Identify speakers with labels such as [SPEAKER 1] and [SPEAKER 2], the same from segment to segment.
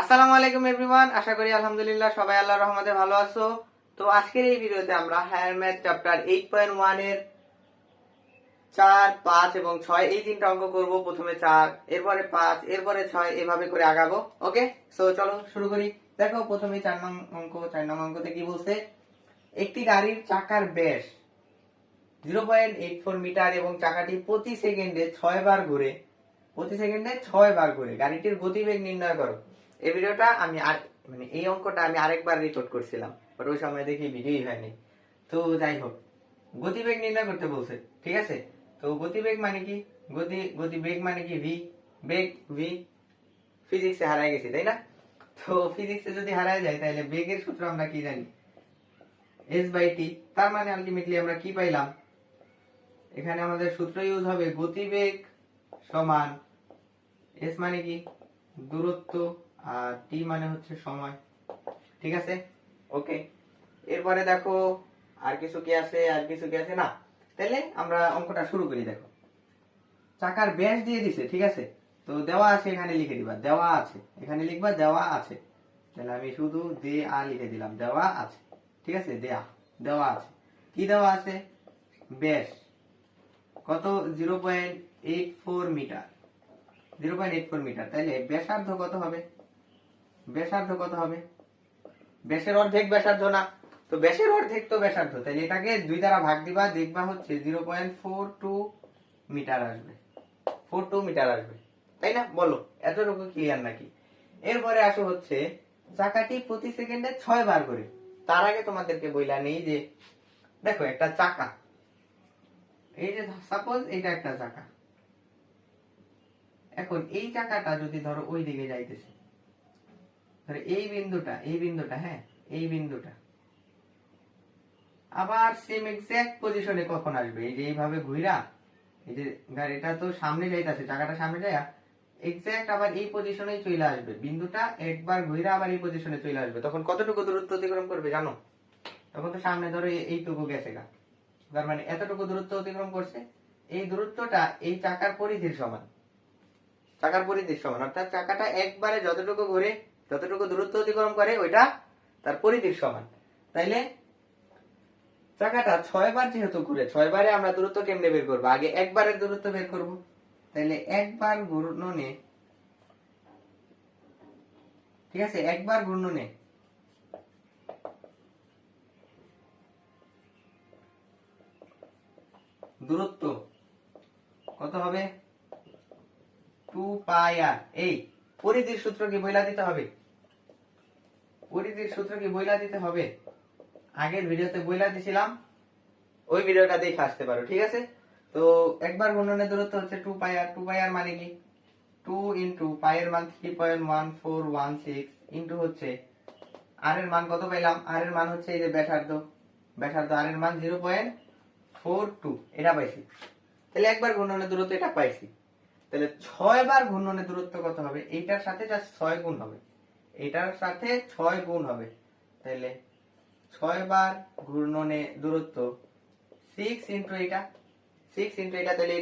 [SPEAKER 1] আসসালামু আলাইকুম এভরিওয়ান, আশা করি আলহামদুলিল্লাহ সবাই আল্লাহর রহমতে ভালো আছো। তো আজকের এই ভিডিওতে আমরা হায়ার ম্যাথ চ্যাপ্টার 8.1 এর 4, 5 এবং 6 এই তিনটা অঙ্ক করব। প্রথমে 4, এরপরে 5, এরপরে 6, এভাবে করে আগাবো। ওকে, সো চলো শুরু করি। দেখো প্রথমে 4 নং অঙ্কতে কি বলছে, একটি গাড়ির চাকার ব্যাস 0.84 মিটার এবং চাকাটি প্রতি সেকেন্ডে 6 বার ঘুরে, গাড়িটির গতিবেগ নির্ণয় করো। এই ভিডিওটা আমি এই অঙ্কটা আমি আরেকবার রেকর্ড করছিলাম, বাট ওই সময় দেখি ভিডিওই হয়নি। তো যাই হোক, গতিবেগ নির্ণয় করতে বলছে, ঠিক আছে। তো গতিবেগ মানে কি, গতিবেগ মানে কি ভি, বেগ ভি। ফিজিক্সে হারায় গেছি তাই না? তো ফিজিক্সে যদি হারায় যায় তাহলে বেগের সূত্র আমরা কি জানি, s/t। তার মানে আলটিমেটলি আমরা কি পাইলাম, এখানে আমাদের সূত্র ইউজ হবে গতিবেগ সমান s মানে কি দূরত্ব আর t মানে হচ্ছে সময়, ঠিক আছে। ওকে, এরপরে দেখো আর কিছু কি আছে না। তাহলে আমরা অঙ্কটা শুরু করি। দেখো চাকার ব্যাস দিয়ে দিছে, ঠিক আছে। তো দেওয়া আছে, এখানে লিখে দিবা দেওয়া আছে, এখানে লিখবা দেওয়া আছে। তাহলে আমি শুধু দেয়া লিখে দিলাম, দেওয়া আছে, ঠিক আছে। দেওয়া আছে, কি দেওয়া আছে, ব্যাস কত, 0.84 মিটার, 0.84 মিটার। তাহলে ব্যাসার্ধ কত হবে, ব্যাসের অর্ধেক ব্যাসার্ধ না, তো ব্যাসের অর্ধেক তো ব্যাসার্ধ। তাহলে এটাকে 2 দ্বারা ভাগ দিবা, দেখবা হচ্ছে 0.42 মিটার আসবে, 42 মিটার আসবে, তাই না? বলো এতটুকু ক্লিয়ার নাকি? এরপরে আসো হচ্ছে চাকাটি প্রতি সেকেন্ডে 6 বার করে। তার আগে তোমাদেরকে বইলা নেই যে দেখো একটা চাকা, এই যে সাপোজ এটা একটা চাকা। এখন এই চাকাটা যদি ধরো ওই দিকে যাইতেছে, ধরো এই বিন্দুটা, হ্যাঁ এই বিন্দুটা আবার সেম এক্সাক্ট পজিশনে কখন আসবে, এই যে এইভাবে ঘুরা, এই যে গাড়িটা তো সামনে যাইতেছে, চাকাটা সামনে যায়, এক্সাক্ট আবার এই পজিশনেই চলে আসবে, বিন্দুটা একবার ঘুরা আবার এই পজিশনে চলে আসবে। তখন কতটুকু দূরত্ব অতিক্রম করবে জানো? তখন তো সামনে ধরো এইটুকু গেছে গা, তার মানে এতটুকু দূরত্ব অতিক্রম করছে। এই দূরত্বটা এই চাকার পরিধির সমান, অর্থাৎ চাকাটা একবারে যতটুকু ঘুরে, যতটুকু দূরত্ব অতিক্রম করে, ওইটা তার পরিধির সমান। তাইলে চাকাটা 6 বার যেহেতু ঘুরে, 6 বারে আমরা দূরত্ব কেমনে বের করবো, আগে একবারের দূরত্ব বের করব। তাইলে একবার ঘূর্ণনে, ঠিক আছে, একবার ঘূর্ণনে দূরত্ব কত হবে, 2πr। এই পরিধির সূত্র কি বইলা দিতে হবে, আগের ভিডিওতে বইলা দিছিলাম, ওই ভিডিওটা দেখে আসতে পারো, ঠিক আছে। তো একবার ঘূর্ণনের দূরত্ব হচ্ছে 2πr। 2πr মানে কি, 2 ইন্টু পাই এর মান 3.1416 ইন্টু হচ্ছে আর এর মান কত পাইলাম, আর এর মান হচ্ছে এই যে ব্যাসার্ধ আর এর মান 0.42, এটা পাইছি। তাহলে একবার ঘূর্ণনের দূরত্ব এটা পাইছি। তাহলে 6 বার ঘূর্ণনের দূরত্ব কত হবে, এইটার সাথে জাস্ট 6 গুণ হবে, তাহলে 6 বার ঘূর্ণনে দূরত্ব 6 ইন্টু এটা, তাহলে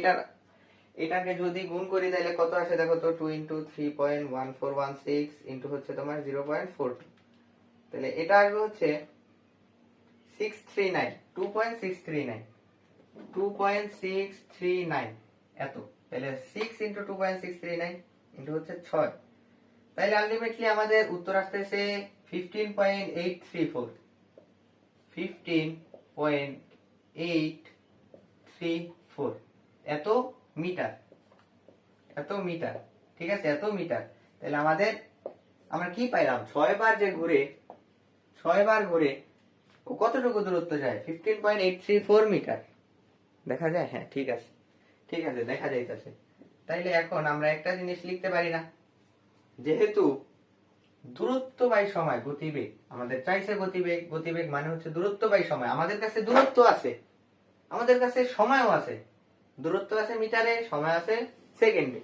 [SPEAKER 1] এটাকে যদি গুণ করি তাহলে কত আসে দেখো তো, 2 ইন্টু 3.1416 ইন্টু হচ্ছে তোমার 0.42, তাহলে এটা আসবে হচ্ছে 2.639 এত। তাহলে 6 ইন্টু 2.639 ইন্টু হচ্ছে 6, তাহলে আলটিমেটলি আমাদের উত্তর আসতেছে 15.834 এত মিটার, ঠিক আছে, এত মিটার। তাহলে আমরা কি পাইলাম, 6 বার ঘুরে ও কতটুকু দূরত্ব যায়, 15.834 মিটার। দেখা যায়, হ্যাঁ ঠিক আছে, দেখা যাইতেছে। তাইলে এখন আমরা একটা জিনিস লিখতে পারি না, যেহেতু দূরত্ব বাই সময় গতিবেগ আমাদের চাইছে, গতিবেগ মানে হচ্ছে দূরত্ব বাই সময়। আমাদের কাছে দূরত্ব আছে, আমাদের কাছে সময়ও আছে, দূরত্ব আছে মিটারে, সময় আছে সেকেন্ডে।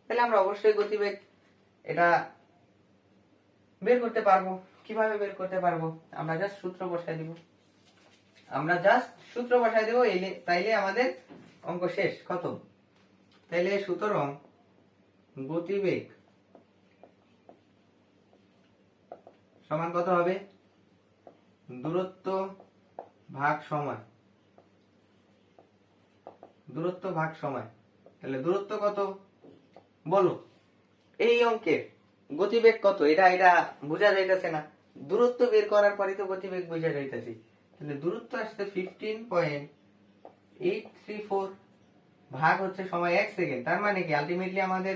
[SPEAKER 1] তাহলে আমরা অবশ্যই গতিবেগ এটা বের করতে পারবো। কিভাবে বের করতে পারবো, আমরা জাস্ট সূত্র বসাই দিব, তাইলে আমাদের অঙ্ক শেষ, কত। তাইলে সুতরাং গতিবেগ সমান কত হবে, দূরত্ব ভাগ সময়, দূরত্ব ভাগ সময়। তাহলে দূরত্ব কত বলো, এই অঙ্কের গতিবেগ কত, এটা এটা বোঝা যাইতেছে না, দূরত্ব বের করার পরে তো গতিবেগ বোঝা যাইতেছে। তাহলে দূরত্ব আসছে 15.834 ভাগ হচ্ছে সময় 1 সেকেন্ড। তার মানে কি আলটিমেটলি আমাদের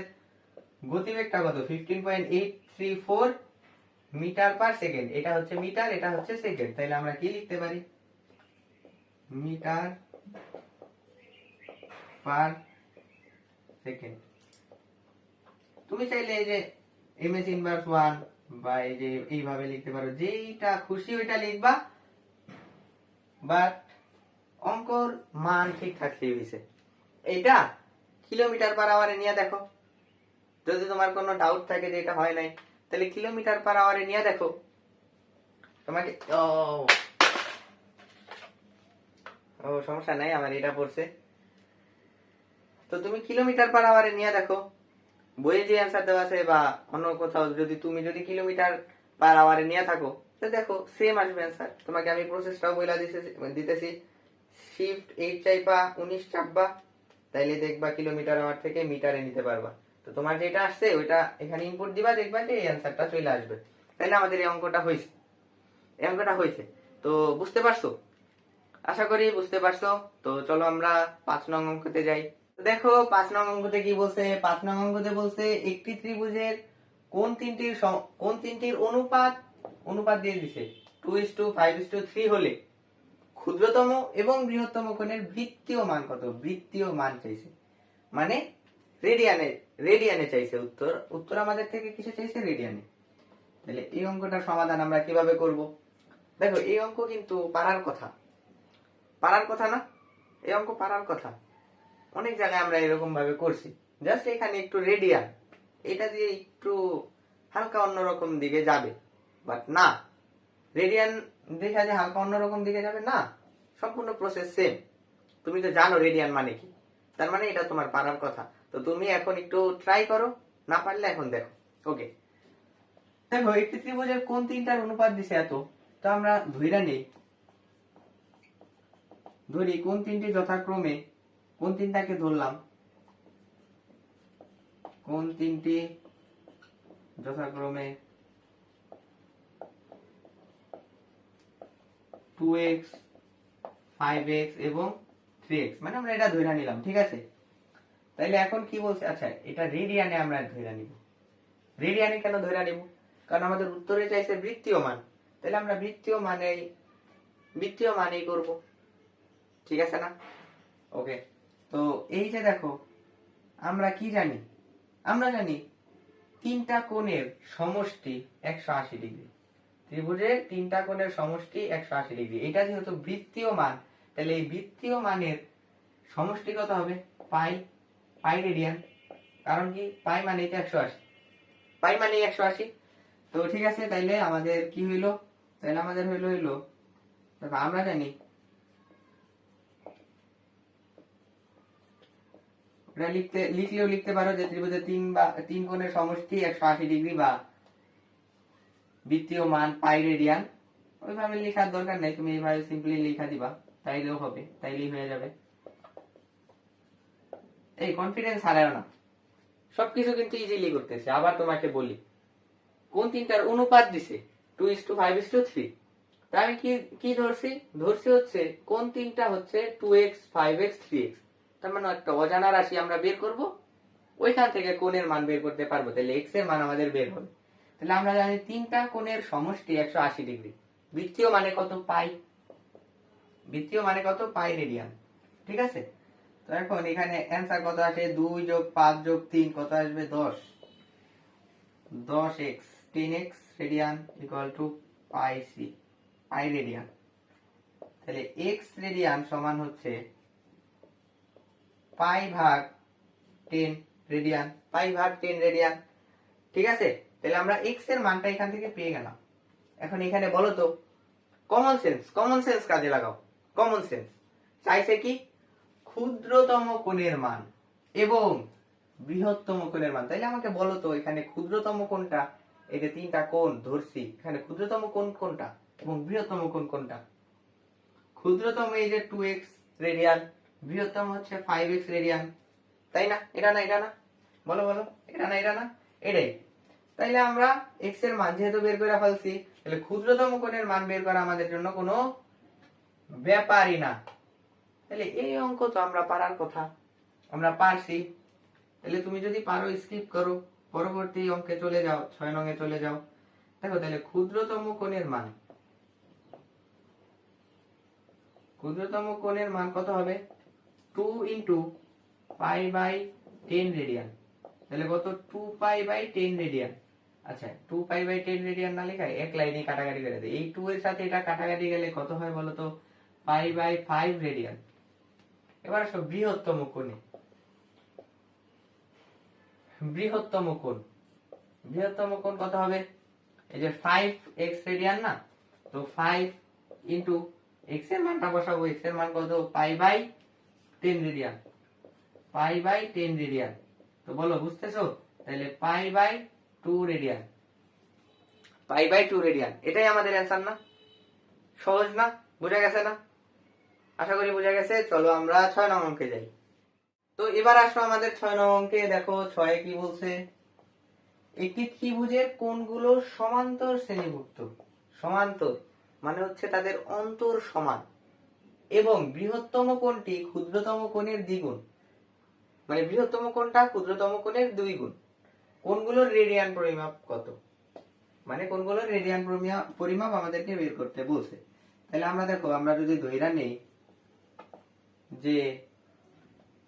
[SPEAKER 1] গতিবেগটা কত, 15.834 মিটার পার সেকেন্ড। এটা হচ্ছে মিটার, এটা হচ্ছে সেকেন্ড। তাহলে আমরা কি লিখতে পারি, মিটার পার সেকেন্ড। তুমি চাইলে এই যে এমএস ইনভার্স 1 বা এই যে এইভাবে লিখতে পারো, যেইটা খুশি ওইটা লিখবা, বাট অঙ্কর মান ঠিক থাকলেই হয়েছে। এইটা কিলোমিটার পার আওয়ারে নিয়ে দেখো, যদি তোমার কোনো ডাউট থাকে যে এটা হয় নাই, তাহলে কিলোমিটার পার আওয়ারে নিয়ে দেখো তোমাকে। ও সমস্যা নাই, আমার এটা পড়ছে। তো তুমি কিলোমিটার পার আওয়ারে নিয়ে দেখো, বইয়ে যে অ্যান্সার দেওয়া আছে বা অন্য কোথাও যদি তুমি কিলোমিটার পার আওয়ারে নিয়ে থাকো, তো দেখো সেম আসবে অ্যান্সার। তোমাকে আমি প্রসেসটাও বইলা দিতেছি। শিফট 8 চাইবা, 19 চাপবা, তাইলে দেখবা কিলোমিটার আওয়ার থেকে মিটারে নিতে পারবা। তো তোমার যেটা আসছে ওইটা এখানে ইনপুট দিবা, দেখবা যে এই অ্যান্সারটা চলে আসবে। তাইলে আমাদের এই অঙ্কটা হয়েছে, এই অঙ্কটা হয়েছে। তো বুঝতে পারছো, আশা করি বুঝতে পারছো। তো চলো আমরা 5 নং অঙ্কতে যাই। দেখো 5 নং অঙ্কতে কি বলছে, 5 নং অঙ্কতে বলছে একটি ত্রিভুজের কোন তিনটির অনুপাত অনুপাত দিয়ে দিছে 2:5:3 হলে ক্ষুদ্রতম এবং বৃহত্তম কোণের বৃত্তীয় মান কত, বৃত্তীয় মান চাইছে, মানে রেডিয়ানে, রেডিয়ানে চাইছে। উত্তর আমাদের থেকে কিসে চাইছে, রেডিয়ানে। তাহলে এই অঙ্কটার সমাধান আমরা কিভাবে করব? দেখো এই অঙ্ক কিন্তু পারার কথা, পারার কথা না, এই অঙ্ক পারার কথা। অনেক জায়গায় আমরা এরকম ভাবে করছি, জাস্ট এখানে একটু রেডিয়ান, এটা দিয়ে একটু হালকা অন্যরকম দিকে যাবে, বাট না, রেডিয়ান দেখা যায় হালকা অন্যরকম দিকে যাবে না, সম্পূর্ণ প্রসেস সেম। তুমি তো জানো রেডিয়ান মানে কি, তার মানে এটা তোমার পারার কথা। তো তুমি এখন একটু ট্রাই করো, না পারলে এখন দেখো। ওকে, দেখো একটি ত্রিভুজের কোন তিনটার অনুপাত দিছে এত, তো আমরা ধরি কোন তিনটি যথাক্রমে, কোন তিনটাকে ধরলাম, কোন তিনটি যথাক্রমে 2x 5x এবং 3x, মানে আমরা এটা ধরে নিলাম, ঠিক আছে। তাইলে এখন কি বলছে, আচ্ছা এটা রেডিয়ানে আমরা ধরে নিব। রেডিয়ানে কেন ধরে নিব, কারণ আমাদের উত্তরে চাইছে বৃত্তীয় মান, তাহলে আমরা বৃত্তীয় মানেই করব, ঠিক আছে না। ওকে, তো এই যে দেখো আমরা কি জানি, আমরা জানি তিনটা কোণের সমষ্টি 180 ডিগ্রি, ত্রিভুজের তিনটা কোণের সমষ্টি 180 ডিগ্রি। এটা যেহেতু বৃত্তীয় মান, তাহলে এই বৃত্তীয় মানের সমষ্টি কত হবে, পাই রেডিয়ান। কারণ কি, পাই মানে 180, পাই মানে 180। তো ঠিক আছে, তাইলে আমাদের কি হইলো, তাহলে আমাদের হইলো আমরা জানি এটা লিখলেও লিখতে পারো যে ত্রিভুজের তিন কোণের সমষ্টি 180 ডিগ্রি বা বৃত্তীয় মান পাই রেডিয়ান। ওইভাবে লেখার দরকার নাই, তুমি এইভাবে সিম্পলি লেখা দিবা, তাইলেও হবে, তাইলেই হয়ে যাবে। এই কনফিডেন্স হারাও না, সবকিছু কিন্তু ইজিলি করতেছে। আবার তোমাকে বলি, কোন তিনটার অনুপাত দিছে 2:5:3, তাই আমি কি ধরছি হচ্ছে কোন তিনটা হচ্ছে 2x 5x 3x, তার মানে একটা অজানা রাশি আমরা বের করব, ওইখান থেকে কোণের মান বের করতে পারবো, তাহলে x এর মান আমাদের বের হবে। তাহলে আমরা জানি তিনটা কোণের সমষ্টি 180 ডিগ্রি, বৃত্তীয় মানে কত, পাই, বৃত্তীয় মানে কত, পাই রেডিয়ান, ঠিক আছে। তো এখন এখানে অ্যান্সার কত আসে, 2 + 5 + 3 কত আসবে, 10x 10x radian equal to pi সি, পাই রেডিয়ান। তাহলে x রেডিয়ান সমান হচ্ছে পাই ভাগ 10 রেডিয়ান, পাই ভাগ 10 রেডিয়ান, ঠিক আছে। তাহলে আমরা x এর মানটা এখান থেকে পেয়ে গেলাম। এখন এখানে বলো তো, কমন সেন্স কাজে লাগাও। কমন সেন্স চাইছে কি, ক্ষুদ্রতম কোণের মান এবং বৃহত্তম কোণের মান। তাইলে আমাকে বলো তো এখানে ক্ষুদ্রতম কোণটা এই যে তিনটা কোণ ধরছি, এখানে ক্ষুদ্রতম কোণ কোনটা এবং বৃহত্তম কোণ কোনটা? ক্ষুদ্রতম এই যে 2x রেডিয়ান, বৃহত্তম হচ্ছে 5x রেডিয়ান, তাই না? এটা না এটা না, বলো বলো, এটা না এটা না, এটাই। তাইলে আমরা x এর মান যেহেতু বের করে ফেলছি, তাহলে ক্ষুদ্রতম কোণের মান বের করা আমাদের জন্য কোনো ব্যাপারই না। তাহলে এই অঙ্ক তো আমরা পারার কথা, আমরা পারছি। তাহলে তুমি যদি পারো স্কিপ করো, পরবর্তী অঙ্কে চলে যাও, 6 নং-এ চলে যাও। দেখো তাহলে ক্ষুদ্রতম কোণের মান, ক্ষুদ্রতম কোণের মান কত হবে? 2 ইন্টু পাই বাই 10 রেডিয়ান। তাহলে কত? 2 পাই বাই 10 রেডিয়ান। আচ্ছা 2 পাই বাই 10 রেডিয়ান না লেখা এক লাইনে কাটাকাটি করে দেয়। এই 2 এর সাথে এটা কাটাকাটি গেলে কত হয় বলো তো? Pi by 5 radian. এবার আসো বৃহত্তম কোণে, বৃহত্তম কোণ, বৃহত্তম কোণ কত হবে? এই যে 5x রেডিয়ান না, তো 5 ইন্টু x এর মানটা বসাবো, x এর মান কত? Pi by 10 radian, pi by 10 radian. তো বলো বুঝতেছো? তাহলে pi by 2 radian, pi by 2 radian, এটাই আমাদের অ্যান্সার না? সহজ না? বোঝা গেছে না? আশা করি বোঝা গেছে। চলো আমরা 6 নং অঙ্কে যাই। তো এবার আসো আমাদের 6 নং অঙ্কে। দেখো 6 কি বলছে? একটি ত্রিভুজের কোণগুলো সমান্তর শ্রেণীভুক্ত, সমান্তর মানে হচ্ছে তাদের অন্তর সমান, এবং বৃহত্তম কোণটি ক্ষুদ্রতম কোণের দ্বিগুণ, মানে বৃহত্তম কোণটা ক্ষুদ্রতম কোণের 2 গুণ। কোণগুলোর রেডিয়ান পরিমাপ কত? মানে কোণগুলোর রেডিয়ান পরিমাপ আমাদেরকে বের করতে বলছে। তাহলে আমরা দেখো, আমরা যদি ধইরা নেই যে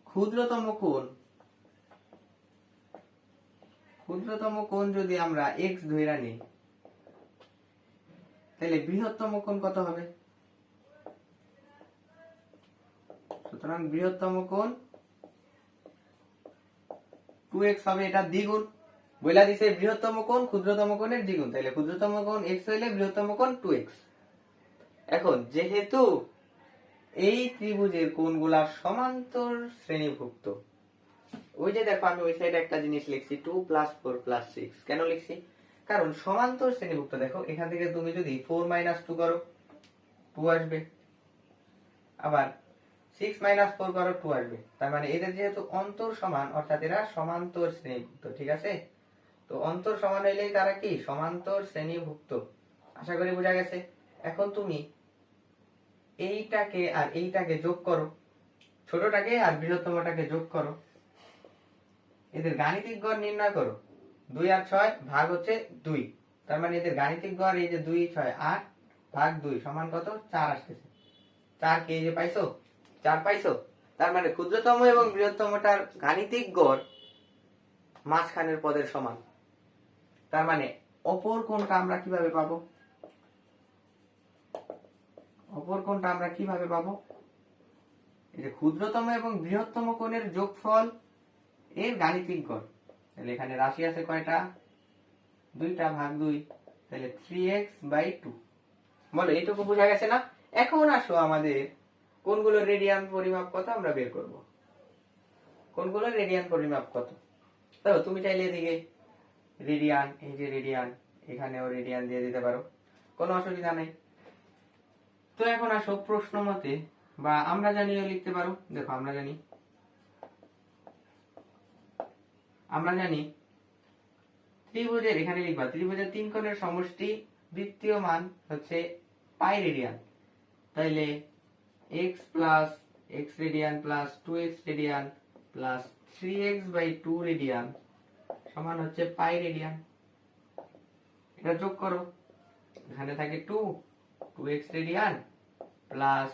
[SPEAKER 1] ক্ষুদ্রতম কোণ যদি আমরা x ধইরা নেই, তাহলে বৃহত্তম কোণ কত হবে? সুতরাং বৃহত্তম কোণ 2x হবে, এটা দ্বিগুণ বইলা দিছে। বৃহত্তম কোণ ক্ষুদ্রতম কোণের দ্বিগুণ, তাহলে ক্ষুদ্রতম কোণ x হইলে বৃহত্তম কোণ 2x। এখন যেহেতু এই ত্রিভুজের কোণগুলা সমান্তর শ্রেণীভুক্ত, ওই যে দেখো আমি ওই সাইডে একটা জিনিস লিখছি 2 + 4 + 6। কেন লিখছি? কারণ সমান্তর শ্রেণীভুক্ত। দেখো এখান থেকে তুমি যদি 4 - 2 করো 2 আসবে, আবার 6 - 4 করো 2 আসবে। তার মানে এদের যেহেতু অন্তর সমান, অর্থাৎ এরা সমান্তর শ্রেণীভুক্ত, ঠিক আছে? তো অন্তর সমান হইলেই তারা কি? সমান্তর শ্রেণীভুক্ত। আশা করি বোঝা গেছে। এখন তুমি এইটাকে আর এইটাকে যোগ করো, ছোটটাকে আর বৃহত্তমটাকে যোগ করো, এদের গাণিতিক গড় নির্ণয় করো। 2 আর 6 ভাগ হচ্ছে 2, তার মানে এদের গাণিতিক গড় এই যে 2 6 8 ভাগ 2 সমান কত? 4 আসতেছে। 4 কে এই যে পাইছো, 4 পাইছো। তার মানে ক্ষুদ্রতম এবং বৃহত্তমটার গাণিতিক গড় মাঝখানের পদের সমান। তার মানে অপর কোণটা আমরা কিভাবে পাবো? অপর কোণটা আমরা কিভাবে পাবো? এই যে ক্ষুদ্রতম এবং বৃহত্তম কোণের যোগফল এর গাণিতিক গড়। তাহলে এখানে রাশি আছে কয়টা? 2টা ভাগ 2, তাহলে 3x/2। বলো এইটুকু বোঝা গেছে না? এখন আসো আমাদের কোণগুলোর রেডিয়ান পরিমাপ কত আমরা বের করব। কোণগুলোর রেডিয়ান পরিমাপ কত? তো তুমি চাইলে এদিকে রেডিয়ান, এই যে রেডিয়ান, এখানেও রেডিয়ান দিয়ে দিতে পারো, কোনো অসুবিধা নেই। তো এখন আসো প্রশ্ন মতে, বা আমরা জানিও লিখতে পারো। দেখো আমরা জানি ত্রিভুজের, এখানে লিখবা ত্রিভুজের 3 কোণের সমষ্টি বৃত্তীয় মান হচ্ছে পাই রেডিয়ান। তাইলে x plus x radian plus 2x radian plus 3x/2 radian সমান হচ্ছে পাই রেডিয়ান। এটা যোগ করো, এখানে থাকে 2x radian plus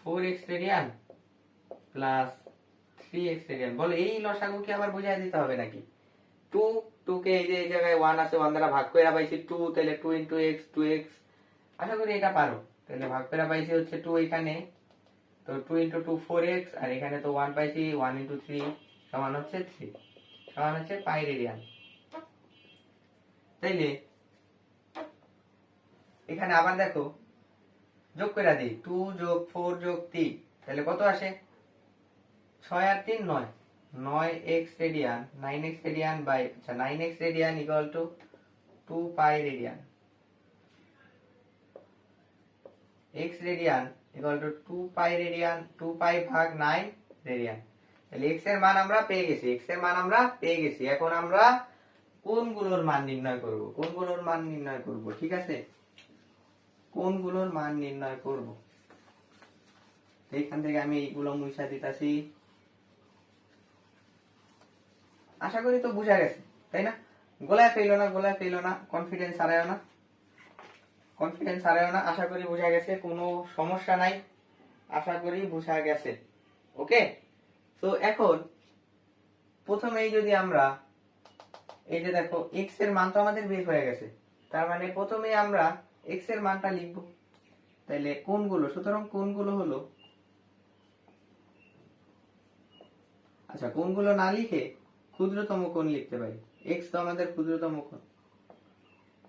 [SPEAKER 1] 4x radian plus 3x radian. বলো এই লসাগু কি আবার বুঝাই দিতে হবে নাকি? 2 কে এই যে এই জায়গায় 1 আছে, 1 দ্বারা ভাগ করে পাইছি 2, তাহলে 2 × x 2x। আশা করি এটা পারো। তাহলে ভাগ করে পাইছি হচ্ছে 2 এখানে, তো 2 × 2 4x, আর এখানে তো 1 পাইছি, 1 × 3 সমান হচ্ছে 3, সমান হচ্ছে পাই রেডিয়ান। তাইলে এখানে আবার দেখো যোগ করে দিই, 2 + 4 + 3, তাহলে কত আসে? 6 আর 3 9, 9x radian, 9x radian by, আচ্ছা 9x রেডিয়ান = 2 পাই radian, x radian equal two 2 পাই রেডিয়ান, 2 পাই ভাগ 9 রেডিয়ান। তাহলে x এর মান আমরা পেয়ে গেছি, x এর মান আমরা পেয়ে গেছি। এখন আমরা কোণগুলোর মান নির্ণয় করব, কোণগুলোর মান নির্ণয় করব, ঠিক আছে? কোণগুলোর মান নির্ণয় করব। এইখান থেকে আমি এইগুলো মুছা দিতাছি। আশা করি তো বুঝা গেছে, তাই না? গোলায় ফেলো না, গোলায় ফেলো না, কনফিডেন্স হারায়ো না, কনফিডেন্স হারায়ো না। আশা করি বুঝা গেছে, কোনো সমস্যা নাই, আশা করি বুঝা গেছে। ওকে, তো এখন প্রথমেই যদি আমরা এই যে দেখো x এর মান তো আমাদের বের হয়ে গেছে, তার মানে প্রথমে আমরা x এর মানটা লিখব। তাহলে কোণগুলো, সুতরাং কোণগুলো হলো, আচ্ছা কোণগুলো না লিখে ক্ষুদ্রতম কোণ লিখতে পারি। x তো আমাদের ক্ষুদ্রতম কোণ,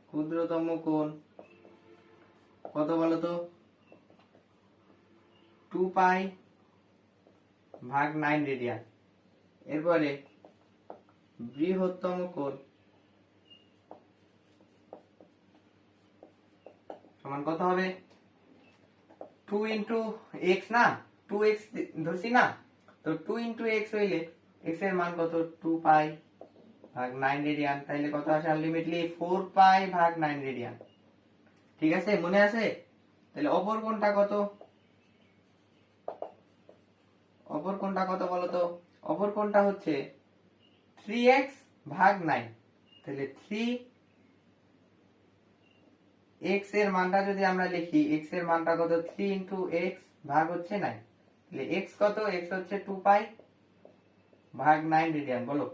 [SPEAKER 1] ক্ষুদ্রতম কোণ কত বলতো? 2 পাই ভাগ 9 রেডিয়ান। এরপরে বৃহত্তম কোণ সমান কত হবে? 2 ইন্টু x না, 2x ধরছি না, তো 2 ইন্টু x হইলে x এর মান কত? 2 পাই ভাগ 9 রেডিয়ান। তাইলে কত আসে আলটিমেটলি? 4 পাই ভাগ 9 রেডিয়ান। ঠিক আছে, মনে আছে? তাহলে অপর কোণটা কত? অপর কোণটা কত বলতো? অপর কোণটা হচ্ছে 3x ভাগ 9। তাহলে 3x এর মানটা যদি আমরা লিখি, x এর মানটা কত? 3 ইন্টু x ভাগ হচ্ছে 9। তাহলে x কত? x হচ্ছে 2 পাই ভাগ 9 রেডিয়ান। বলো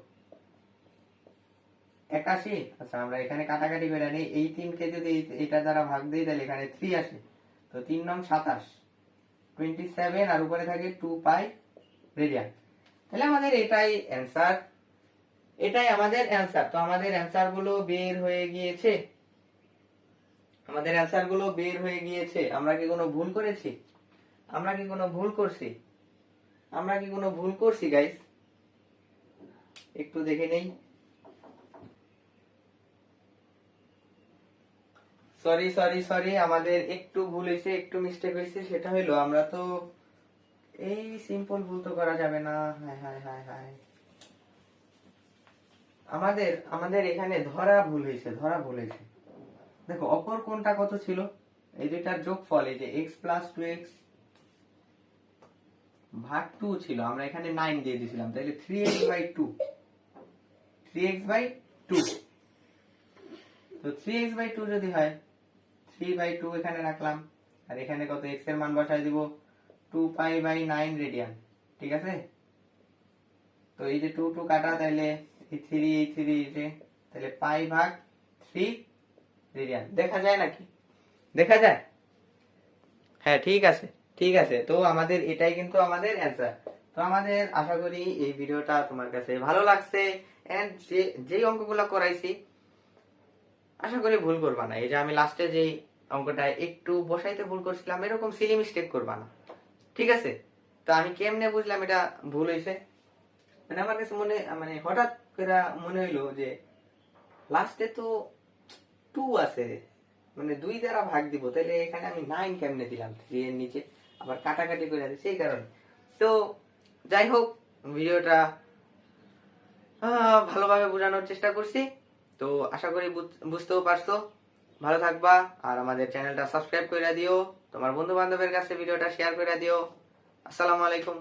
[SPEAKER 1] 81। আচ্ছা আমরা এখানে কাটাকাটি করে নিই, এই 3 কে যদি এটা দ্বারা ভাগ দিই তাহলে এখানে 3 আসে, তো 3 নং 27, 27 আর উপরে থাকে 2 পাই রেডিয়ান। তাহলে আমাদের এটাই অ্যান্সার, এটাই আমাদের অ্যান্সার। তো আমাদের অ্যান্সার গুলো বের হয়ে গিয়েছে, আমাদের অ্যান্সার গুলো বের হয়ে গিয়েছে। আমরা কি কোনো ভুল করেছি? আমরা কি কোনো ভুল করছি? আমরা কি কোনো ভুল করছি গাইস? একটু দেখে নেই। সরি সরি সরি, আমাদের একটু ভুল হয়েছে, একটু মিস্টেক হয়েছে। সেটা হলো আমরা তো এই সিম্পল ভুল তো করা যাবে না। হায় হায় হায় হায়, আমাদের আমাদের এখানে ধরা ভুল হয়েছে, ধরা ভুল হয়েছে। দেখো অপর কোণটা কত ছিল? এই দুইটার যোগফল, এই যে x প্লাস 2x ভাগ 2 ছিল, আমরা এখানে 9 দিয়ে দিয়েছিলাম, তাহলে 3x বাই 2, 3x বাই 2। তো 3x বাই 2 যদি হয়, 3 বাই 2 এখানে রাখলাম, আর এখানে কত? x এর মান বসাই দিব 2 পাই বাই 9 রেডিয়ান। ঠিক আছে, তো এই যে 2 2 কাটা, তাহলে এই 3 এই 3 এই যে, তাহলে পাই ভাগ 3 রেডিয়ান। দেখা যায় নাকি? দেখা যায়? হ্যাঁ ঠিক আছে, ঠিক আছে। তো আমাদের এটাই কিন্তু আমাদের অ্যান্সার। তো আমাদের আশা করি এই ভিডিওটা তোমার কাছে ভালো লাগছে, এন্ড যে অঙ্কগুলো করাইছি আশা করি ভুল করবা না। এই যে আমি লাস্টে যে অঙ্কটা একটু বসাইতে ভুল করছিলাম, এরকম সিলি মিস্টেক করবা না, ঠিক আছে? তো আমি কেমনে বুঝলাম এটা ভুল হয়েছে? মানে আমার কাছে মানে হঠাৎ করে মনে হইলো যে লাস্টে তো 2 আছে, মানে 2 দ্বারা ভাগ দিব, তাহলে এখানে আমি 9 কেমনে দিলাম 3 এর নিচে, আবার কাটাকাটি করে দিই, সেই কারণে। তো যাই হোক, ভিডিওটা ভালোভাবে বোঝানোর চেষ্টা করছি। তো আশা করি বুঝতেও পারছো। ভালো থাকবা, আর আমাদের চ্যানেলটা সাবস্ক্রাইব করে দিও, তোমার বন্ধু বান্ধবের কাছে ভিডিওটা শেয়ার করে দিও। আসসালামু আলাইকুম।